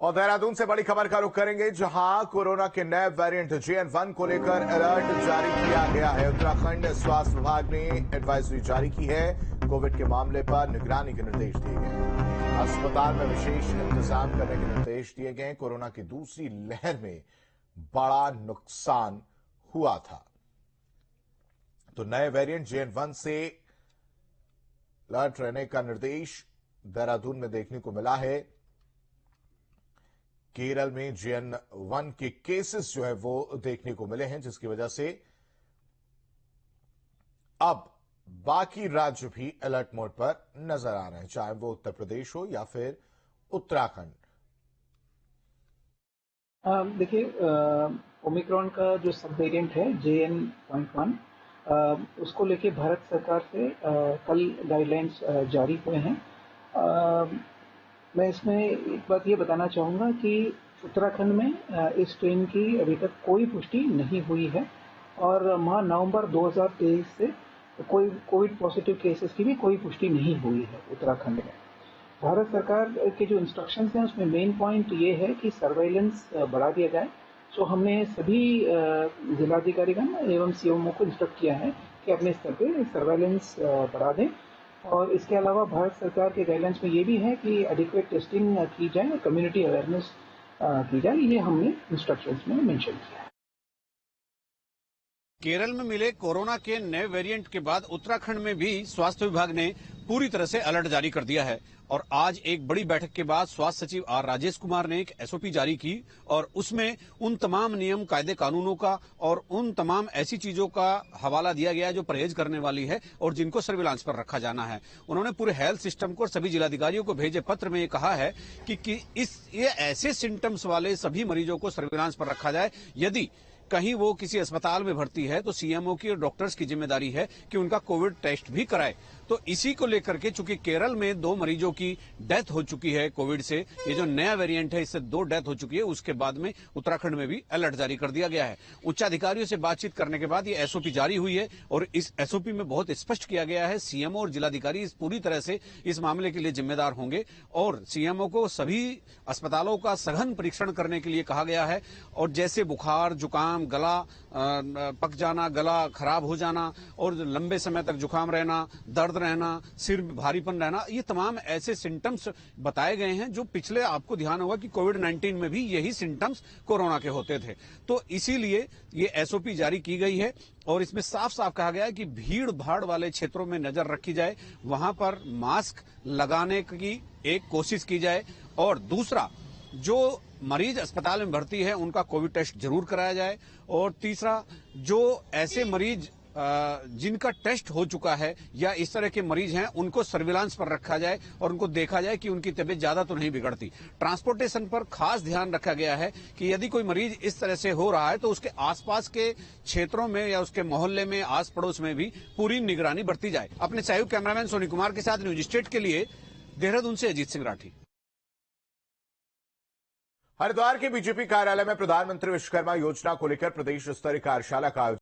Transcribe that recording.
और देहरादून से बड़ी खबर का रुख करेंगे, जहां कोरोना के नए वेरिएंट JN1 को लेकर अलर्ट जारी किया गया है। उत्तराखंड स्वास्थ्य विभाग ने एडवाइजरी जारी की है। कोविड के मामले पर निगरानी के निर्देश दिए गए। अस्पताल में विशेष इंतजाम करने के निर्देश दिए गए। कोरोना की दूसरी लहर में बड़ा नुकसान हुआ था, तो नए वेरिएंट JN1 से अलर्ट रहने का निर्देश देहरादून में देखने को मिला है। केरल में JN1 के केसेस जो है वो देखने को मिले हैं, जिसकी वजह से अब बाकी राज्य भी अलर्ट मोड पर नजर आ रहे हैं, चाहे वो उत्तर प्रदेश हो या फिर उत्तराखंड। देखिए, ओमिक्रॉन का जो सब वेरिएंट है JN.1, उसको लेके भारत सरकार से कल गाइडलाइंस जारी हुए हैं। मैं इसमें एक बात ये बताना चाहूँगा कि उत्तराखंड में इस स्ट्रेन की अभी तक कोई पुष्टि नहीं हुई है और माह नवंबर 2023 से कोई कोविड पॉजिटिव केसेस की भी कोई पुष्टि नहीं हुई है उत्तराखंड में। भारत सरकार के जो इंस्ट्रक्शंस हैं उसमें मेन पॉइंट ये है कि सर्वेलेंस बढ़ा दिया जाए। सो हमने सभी जिलाधिकारीगण एवं CMO को इंस्ट्रक्ट किया है कि अपने स्तर पर सर्वेलेंस बढ़ा दें। और इसके अलावा भारत सरकार के गाइडलाइंस में ये भी है कि एडिक्वेट टेस्टिंग की जाए, कम्युनिटी अवेयरनेस की जाए। ये हमने इंस्ट्रक्शंस में मेंशन किया है। केरल में मिले कोरोना के नए वेरिएंट के बाद उत्तराखंड में भी स्वास्थ्य विभाग ने पूरी तरह से अलर्ट जारी कर दिया है और आज एक बड़ी बैठक के बाद स्वास्थ्य सचिव R राजेश कुमार ने एक SOP जारी की और उसमें उन तमाम नियम, कायदे, कानूनों का और उन तमाम ऐसी चीजों का हवाला दिया गया है जो परहेज करने वाली है और जिनको सर्विलांस पर रखा जाना है। उन्होंने पूरे हेल्थ सिस्टम को और सभी जिलाधिकारियों को भेजे पत्र में ये कहा है कि ये ऐसे सिम्टम्स वाले सभी मरीजों को सर्विलांस पर रखा जाए। यदि कहीं वो किसी अस्पताल में भर्ती है तो CMO की और डॉक्टर्स की जिम्मेदारी है कि उनका कोविड टेस्ट भी कराए। तो इसी को लेकर के चूंकि केरल में 2 मरीजों की डेथ हो चुकी है कोविड से, ये जो नया वेरिएंट है इससे 2 डेथ हो चुकी है, उसके बाद में उत्तराखंड में भी अलर्ट जारी कर दिया गया है। उच्चाधिकारियों से बातचीत करने के बाद ये SOP जारी हुई है और इस SOP में बहुत स्पष्ट किया गया है CMO और जिलाधिकारी इस पूरी तरह से इस मामले के लिए जिम्मेदार होंगे और CMO को सभी अस्पतालों का सघन परीक्षण करने के लिए कहा गया है। और जैसे बुखार, जुकाम, गला पक जाना, गला खराब हो जाना और लंबे समय तक जुकाम रहना, दर्द रहना, सिर भारीपन रहना, ये तमाम ऐसे सिम्टम्स बताए गए हैं जो पिछले, आपको ध्यान होगा कि कोविड-19 में भी यही सिम्टम्स कोरोना के होते थे। तो इसीलिए ये SOP जारी की गई है और इसमें साफ साफ कहा गया है कि भीड़ भाड़ वाले क्षेत्रों में नजर रखी जाए, वहां पर मास्क लगाने की एक कोशिश की जाए और दूसरा, जो मरीज अस्पताल में भर्ती है उनका कोविड टेस्ट जरूर कराया जाए और तीसरा, जो ऐसे मरीज जिनका टेस्ट हो चुका है या इस तरह के मरीज हैं उनको सर्विलांस पर रखा जाए और उनको देखा जाए कि उनकी तबीयत ज्यादा तो नहीं बिगड़ती। ट्रांसपोर्टेशन पर खास ध्यान रखा गया है कि यदि कोई मरीज इस तरह से हो रहा है तो उसके आसपास के क्षेत्रों में या उसके मोहल्ले में, आस पड़ोस में भी पूरी निगरानी बरती जाए। अपने सहयोगी कैमरामैन सोनी कुमार के साथ न्यूज स्टेट के लिए देहरादून से अजीत सिंह राठी। हरिद्वार के BJP कार्यालय में प्रधानमंत्री विश्वकर्मा योजना को लेकर प्रदेश स्तरीय कार्यशाला का